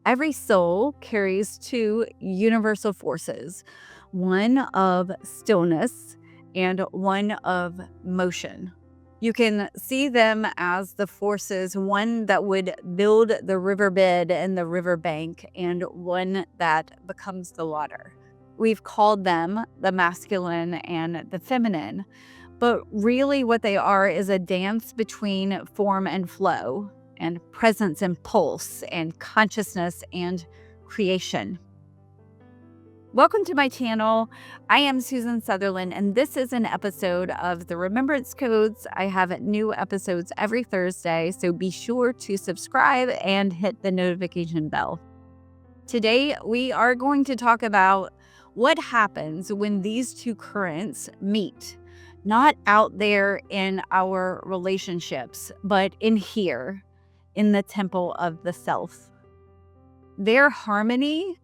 Every soul carries two universal forces, one of stillness and one of motion. You can see them as the forces, one that would build the riverbed and the riverbank, and one that becomes the water. We've called them the masculine and the feminine, but really what they are is a dance between form and flow, and presence and pulse, and consciousness and creation. Welcome to my channel. I am Susan Sutherland, and this is an episode of the Remembrance Codes. I have new episodes every Thursday, so be sure to subscribe and hit the notification bell. Today, we are going to talk about what happens when these two currents meet, not out there in our relationships, but in here, in the temple of the self. Their harmony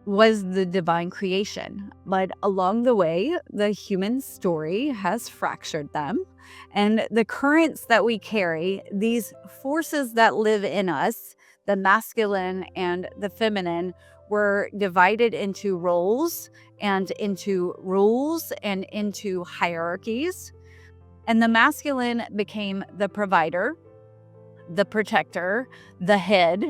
was the divine creation, but along the way, the human story has fractured them. And the currents that we carry, these forces that live in us, the masculine and the feminine, were divided into roles and into rules and into hierarchies. And the masculine became the provider, the protector, the head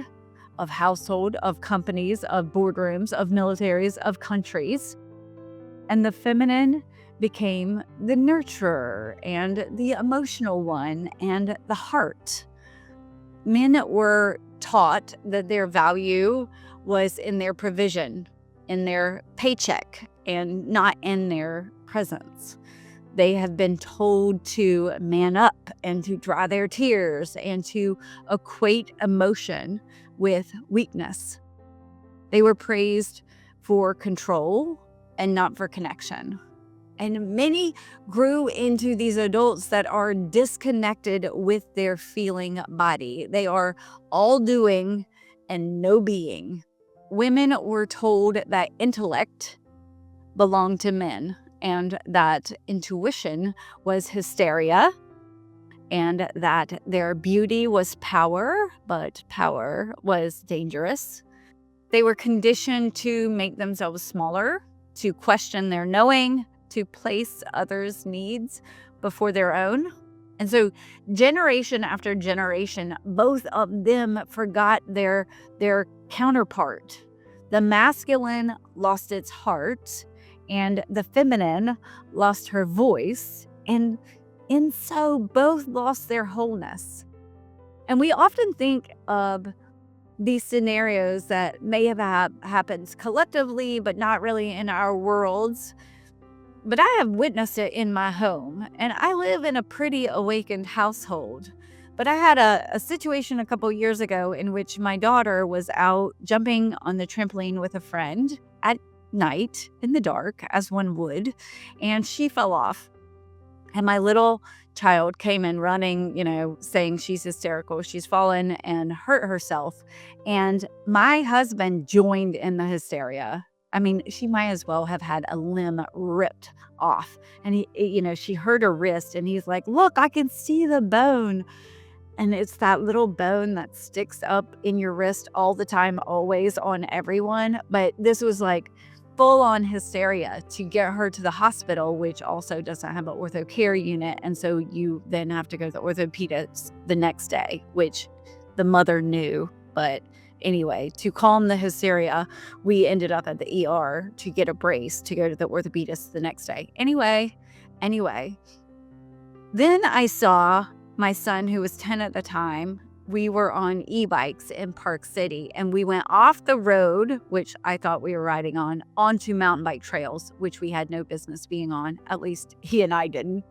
of household, of companies, of boardrooms, of militaries, of countries. And the feminine became the nurturer and the emotional one and the heart. Men were taught that their value was in their provision, in their paycheck, and not in their presence. They have been told to man up and to dry their tears and to equate emotion with weakness. They were praised for control and not for connection. And many grew into these adults that are disconnected with their feeling body. They are all doing and no being. Women were told that intellect belonged to men, and that intuition was hysteria, and that their beauty was power, but power was dangerous. They were conditioned to make themselves smaller, to question their knowing, to place others' needs before their own. And so generation after generation, both of them forgot their counterpart. The masculine lost its heart, and the feminine lost her voice, and in so both lost their wholeness. And we often think of these scenarios that may have happened collectively, but not really in our worlds. But I have witnessed it in my home, and I live in a pretty awakened household. But I had a situation a couple years ago in which my daughter was out jumping on the trampoline with a friend at night in the dark, as one would, and she fell off. And my little child came in running, saying she's hysterical, she's fallen and hurt herself. And my husband joined in the hysteria. I mean, she might as well have had a limb ripped off. And she hurt her wrist, and he's like, "Look, I can see the bone." And it's that little bone that sticks up in your wrist all the time, always, on everyone. But this was like full-on hysteria to get her to the hospital, which also doesn't have an ortho care unit. And so you then have to go to the orthopedics the next day, which the mother knew. But anyway, to calm the hysteria, we ended up at the ER to get a brace to go to the orthopedist the next day. Anyway, then I saw my son, who was 10 at the time. We were on e-bikes in Park City, and we went off the road, which I thought we were riding on, onto mountain bike trails, which we had no business being on. At least he and I didn't.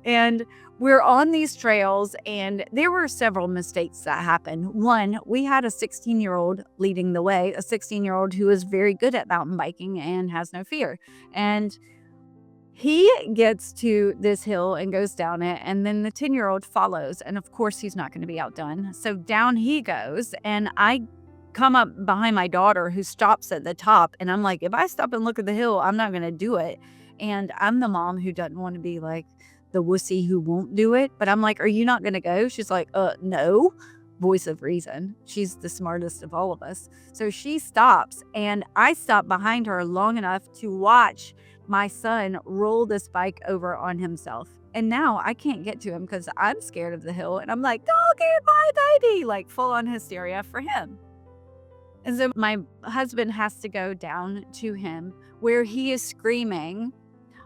And we're on these trails, and there were several mistakes that happened. One, we had a 16-year-old leading the way, a 16-year-old who is very good at mountain biking and has no fear. And he gets to this hill and goes down it, and then the 10-year-old follows, and of course he's not going to be outdone. So down he goes, and I come up behind my daughter, who stops at the top, and I'm like, if I stop and look at the hill, I'm not going to do it. And I'm the mom who doesn't want to be like the wussy who won't do it, but I'm like, are you not going to go? She's like, no. voice of reason. She's the smartest of all of us. So she stops, and I stop behind her long enough to watch my son roll this bike over on himself. And now I can't get to him because I'm scared of the hill. And I'm like, don't get my baby, like full on hysteria for him. And so my husband has to go down to him where he is screaming,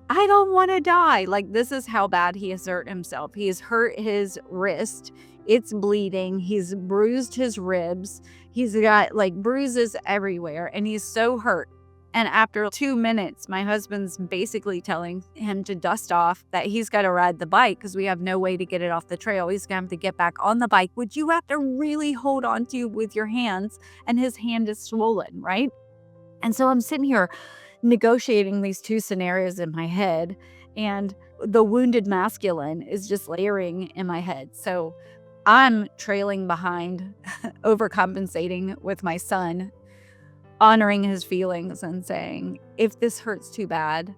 I don't want to die. Like, this is how bad he has hurt himself. He has hurt his wrist. It's bleeding. He's bruised his ribs. He's got like bruises everywhere, and he's so hurt. And after 2 minutes, my husband's basically telling him to dust off, that he's got to ride the bike because we have no way to get it off the trail. He's going to have to get back on the bike, which you have to really hold on to with your hands. And his hand is swollen, right? And so I'm sitting here negotiating these two scenarios in my head, and the wounded masculine is just layering in my head. So I'm trailing behind, overcompensating with my son, honoring his feelings and saying, if this hurts too bad,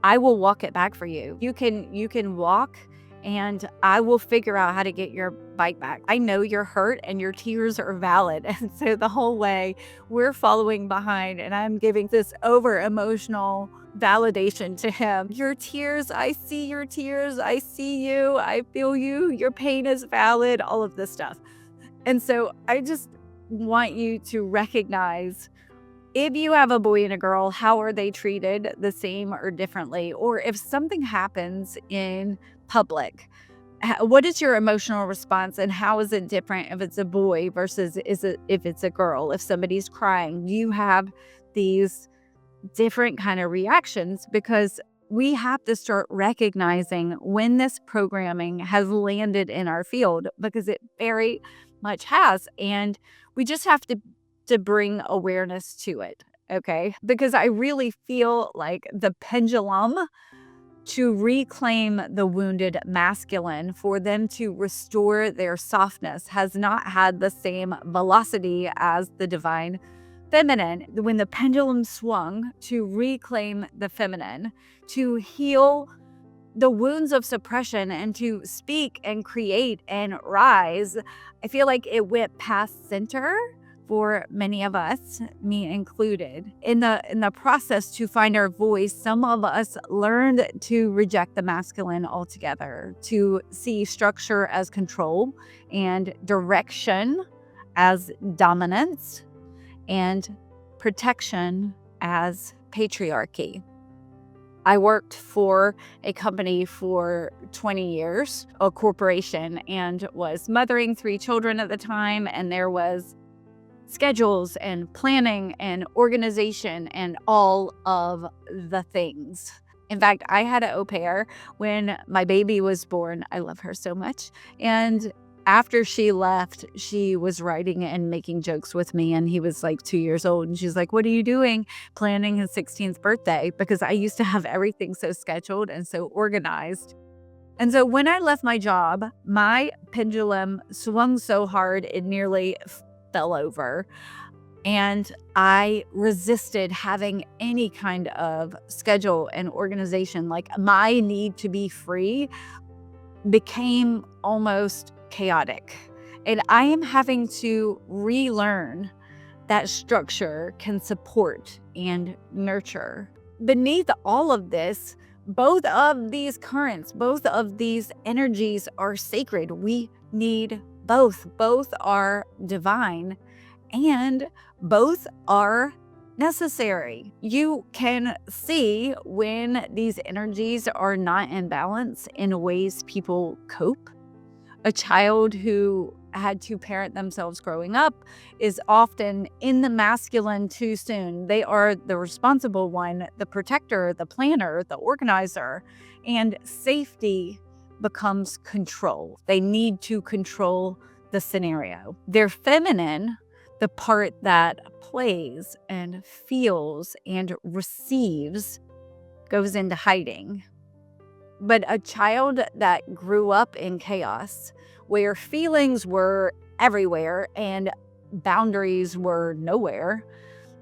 I will walk it back for you. You can walk, and I will figure out how to get your bike back. I know you're hurt and your tears are valid. And so the whole way we're following behind, and I'm giving this over emotional validation to him. Your tears, I see your tears. I see you. I feel you. Your pain is valid, all of this stuff. And so I just want you to recognize, if you have a boy and a girl, how are they treated the same or differently? Or if something happens in public, what is your emotional response, and how is it different if it's a boy versus if it's a girl? If somebody's crying, you have these different kind of reactions, because we have to start recognizing when this programming has landed in our field, because it very much has. And we just have to bring awareness to it, okay? Because I really feel like the pendulum to reclaim the wounded masculine, for them to restore their softness, has not had the same velocity as the divine feminine. When the pendulum swung to reclaim the feminine, to heal the wounds of suppression and to speak and create and rise, I feel like it went past center for many of us, me included. In the process to find our voice, some of us learned to reject the masculine altogether, to see structure as control and direction as dominance and protection as patriarchy. I worked for a company for 20 years, a corporation, and was mothering 3 children at the time, and there was schedules and planning and organization and all of the things. In fact, I had an au pair when my baby was born. I love her so much. And after she left, she was writing and making jokes with me, and he was like 2 years old. And she's like, what are you doing? Planning his 16th birthday, because I used to have everything so scheduled and so organized. And so when I left my job, my pendulum swung so hard it nearly fell over, and I resisted having any kind of schedule and organization. Like, my need to be free became almost chaotic, and I am having to relearn that structure can support and nurture. Beneath all of this, both of these currents, both of these energies are sacred. We need both. Both are divine, and both are necessary. You can see when these energies are not in balance in ways people cope. A child who had to parent themselves growing up is often in the masculine too soon. They are the responsible one, the protector, the planner, the organizer, and safety becomes control. They need to control the scenario. Their feminine, the part that plays and feels and receives, goes into hiding. But a child that grew up in chaos, where feelings were everywhere and boundaries were nowhere,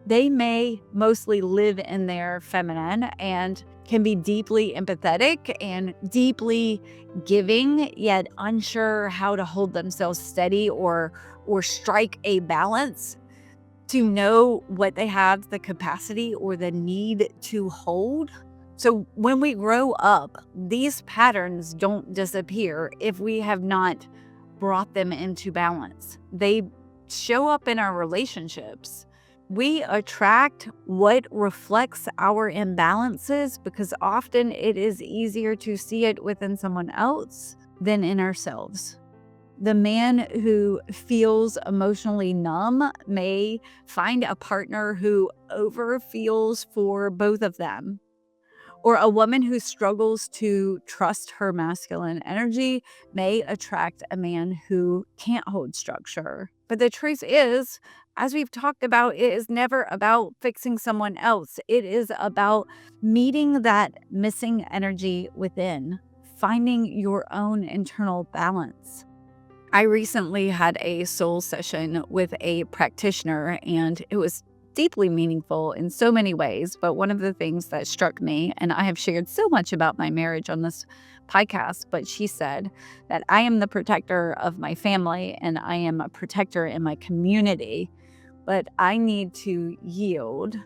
they may mostly live in their feminine and can be deeply empathetic and deeply giving, yet unsure how to hold themselves steady or strike a balance to know what they have the capacity or the need to hold. So when we grow up, these patterns don't disappear if we have not brought them into balance. They show up in our relationships. We attract what reflects our imbalances because often it is easier to see it within someone else than in ourselves. The man who feels emotionally numb may find a partner who overfeels for both of them. Or a woman who struggles to trust her masculine energy may attract a man who can't hold structure. But the truth is, as we've talked about, it is never about fixing someone else. It is about meeting that missing energy within, finding your own internal balance. I recently had a soul session with a practitioner, and it was deeply meaningful in so many ways. But one of the things that struck me, and I have shared so much about my marriage on this podcast, but she said that I am the protector of my family and I am a protector in my community, but I need to yield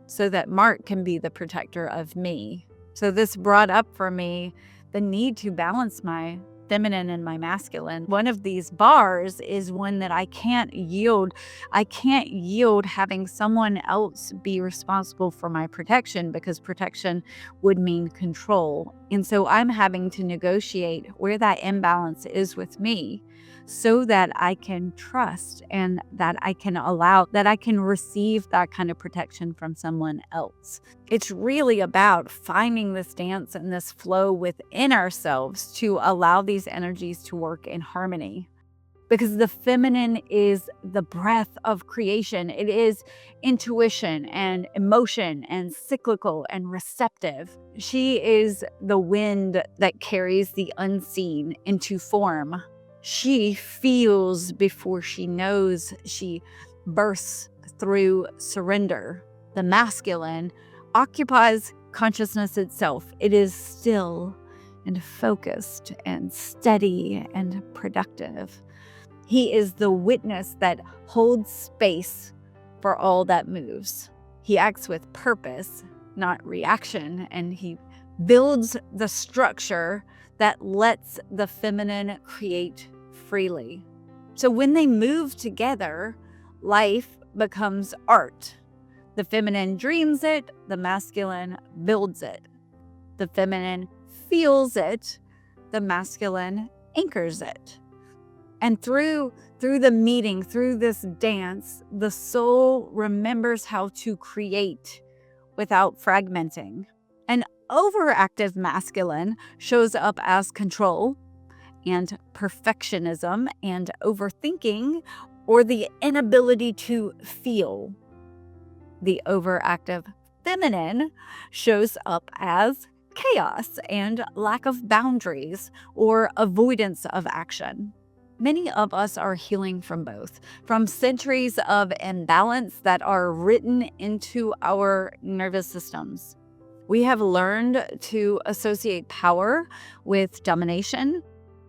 so that Mark can be the protector of me. So this brought up for me the need to balance my feminine and my masculine. One of these bars is one that I can't yield. I can't yield having someone else be responsible for my protection because protection would mean control. And so I'm having to negotiate where that imbalance is with me so that I can trust and that I can allow, that I can receive that kind of protection from someone else. It's really about finding this dance and this flow within ourselves to allow these energies to work in harmony. Because the feminine is the breath of creation. It is intuition and emotion and cyclical and receptive. She is the wind that carries the unseen into form. She feels before she knows. She bursts through surrender. The masculine occupies consciousness itself. It is still and focused and steady and productive. He is the witness that holds space for all that moves. He acts with purpose, not reaction, and he builds the structure that lets the feminine create freely. So when they move together, life becomes art. The feminine dreams it, the masculine builds it. The feminine feels it, the masculine anchors it. And through the meeting, through this dance, the soul remembers how to create without fragmenting. An overactive masculine shows up as control and perfectionism and overthinking, or the inability to feel. The overactive feminine shows up as chaos and lack of boundaries or avoidance of action. Many of us are healing from both, from centuries of imbalance that are written into our nervous systems. We have learned to associate power with domination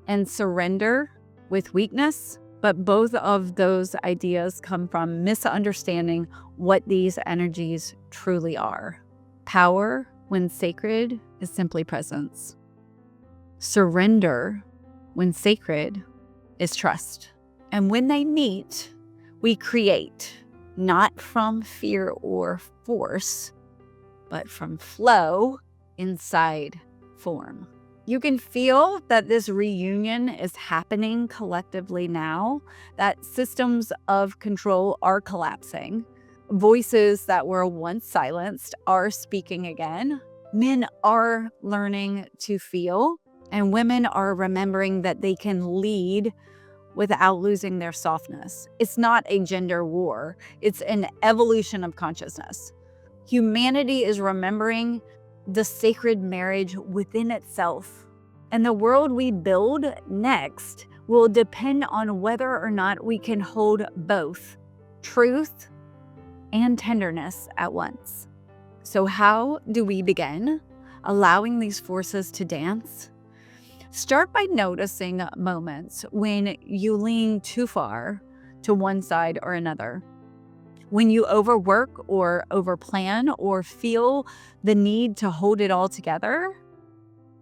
and surrender with weakness, but both of those ideas come from misunderstanding what these energies truly are. Power, when sacred, is simply presence. Surrender, when sacred, is trust. And when they meet, we create, not from fear or force, but from flow inside form. You can feel that this reunion is happening collectively now, that systems of control are collapsing. Voices that were once silenced are speaking again. Men are learning to feel, and women are remembering that they can lead without losing their softness. It's not a gender war. It's an evolution of consciousness. Humanity is remembering the sacred marriage within itself. And the world we build next will depend on whether or not we can hold both truth and tenderness at once. So how do we begin? allowing these forces to dance. Start by noticing moments when you lean too far to one side or another. When you overwork or overplan or feel the need to hold it all together,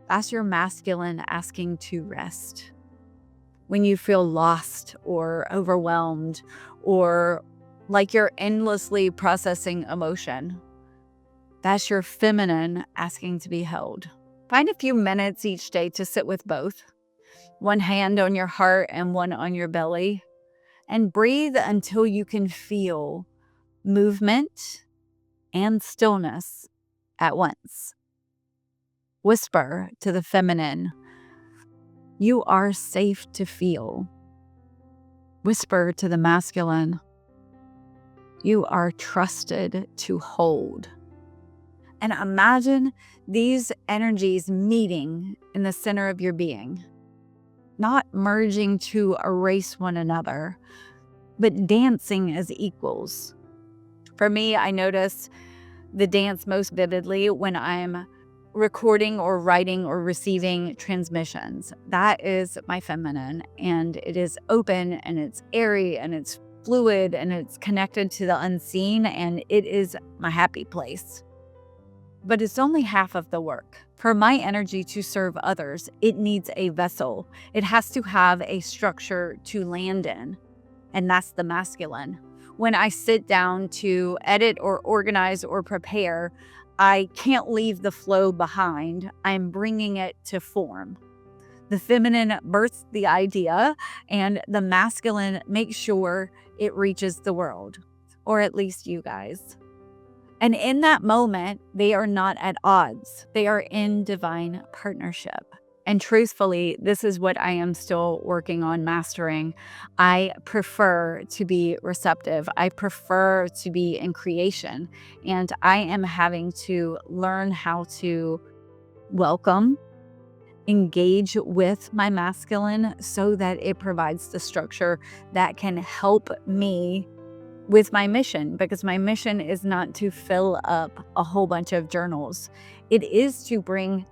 that's your masculine asking to rest. When you feel lost or overwhelmed or like you're endlessly processing emotion, that's your feminine asking to be held. Find a few minutes each day to sit with both, one hand on your heart and one on your belly, and breathe until you can feel movement and stillness at once. Whisper to the feminine, "You are safe to feel." Whisper to the masculine, "You are trusted to hold." And imagine these energies meeting in the center of your being, not merging to erase one another, but dancing as equals. For me, I notice the dance most vividly when I'm recording or writing or receiving transmissions. That is my feminine, and it is open and it's airy and it's fluid and it's connected to the unseen, and it is my happy place. But it's only half of the work. For my energy to serve others, it needs a vessel. It has to have a structure to land in, and that's the masculine. When I sit down to edit or organize or prepare, I can't leave the flow behind. I'm bringing it to form. The feminine births the idea, and the masculine makes sure it reaches the world, or at least you guys. And in that moment, they are not at odds. They are in divine partnership. And truthfully, this is what I am still working on mastering. I prefer to be receptive. I prefer to be in creation. And I am having to learn how to welcome, engage with my masculine so that it provides the structure that can help me with my mission, because my mission is not to fill up a whole bunch of journals. It is to bring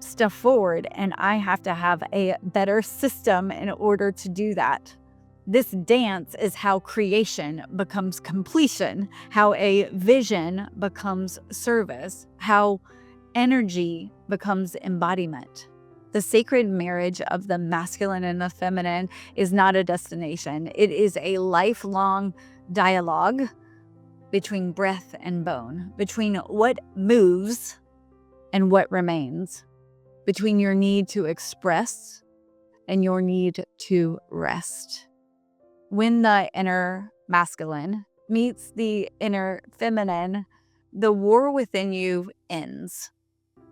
stuff forward, and I have to have a better system in order to do that. This dance is how creation becomes completion, how a vision becomes service, how energy becomes embodiment. The sacred marriage of the masculine and the feminine is not a destination. It is a lifelong dialogue between breath and bone, between what moves and what remains, between your need to express and your need to rest. When the inner masculine meets the inner feminine, the war within you ends.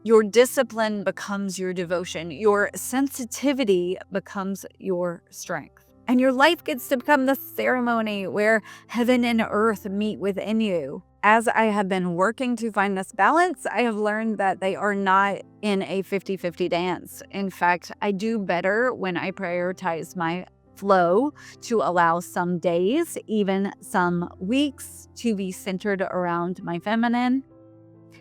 Your discipline becomes your devotion. Your sensitivity becomes your strength. And your life gets to become the ceremony where heaven and earth meet within you. As I have been working to find this balance, I have learned that they are not in a 50-50 dance. In fact, I do better when I prioritize my flow to allow some days, even some weeks, to be centered around my feminine.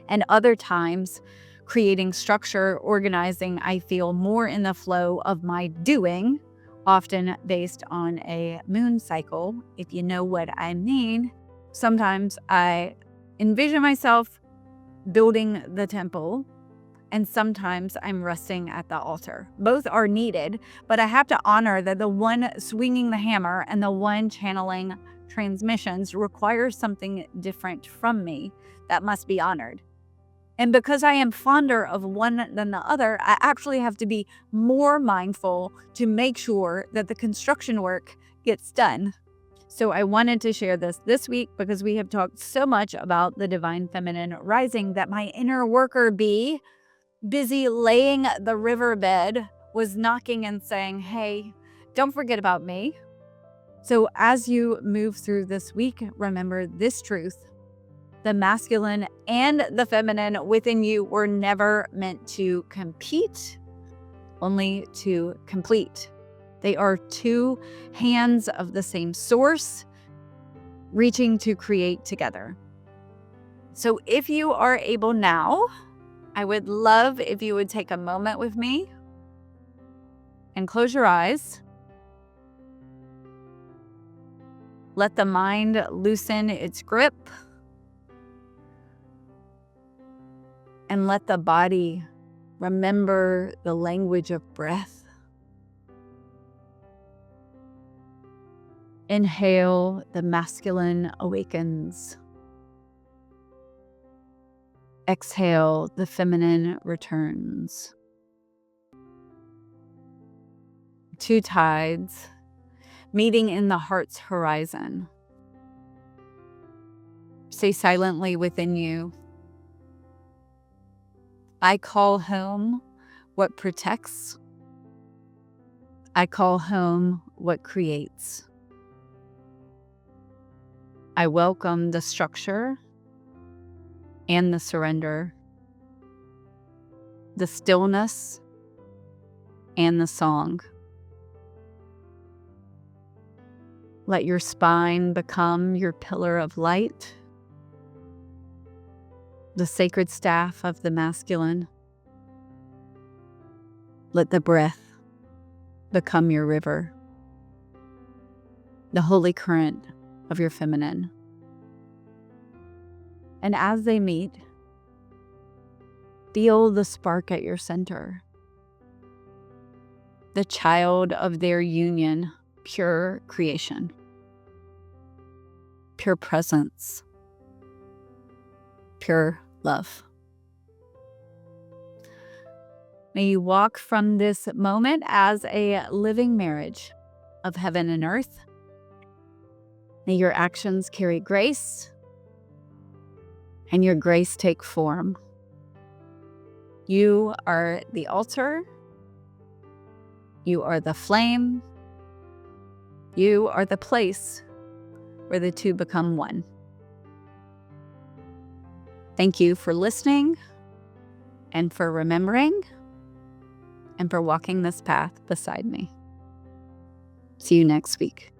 And other times, creating structure, organizing, I feel more in the flow of my doing, often based on a moon cycle, if you know what I mean. Sometimes I envision myself building the temple, and sometimes I'm resting at the altar. Both are needed, but I have to honor that the one swinging the hammer and the one channeling transmissions requires something different from me that must be honored. And because I am fonder of one than the other, I actually have to be more mindful to make sure that the construction work gets done. So I wanted to share this week because we have talked so much about the divine feminine rising that my inner worker bee, busy laying the riverbed, was knocking and saying, "Hey, don't forget about me." So as you move through this week, remember this truth. The masculine and the feminine within you were never meant to compete, only to complete. They are two hands of the same source, reaching to create together. So if you are able now, I would love if you would take a moment with me and close your eyes. Let the mind loosen its grip. And let the body remember the language of breath. Inhale, the masculine awakens. Exhale, the feminine returns. Two tides meeting in the heart's horizon. Say silently within you, I call home what protects. I call home what creates. I welcome the structure and the surrender, the stillness and the song. Let your spine become your pillar of light, the sacred staff of the masculine. Let the breath become your river, the holy current of your feminine. And as they meet, feel the spark at your center, the child of their union, pure creation, pure presence, pure love. May you walk from this moment as a living marriage of heaven and earth. May your actions carry grace and your grace take form. You are the altar. You are the flame. You are the place where the two become one. Thank you for listening and for remembering and for walking this path beside me. See you next week.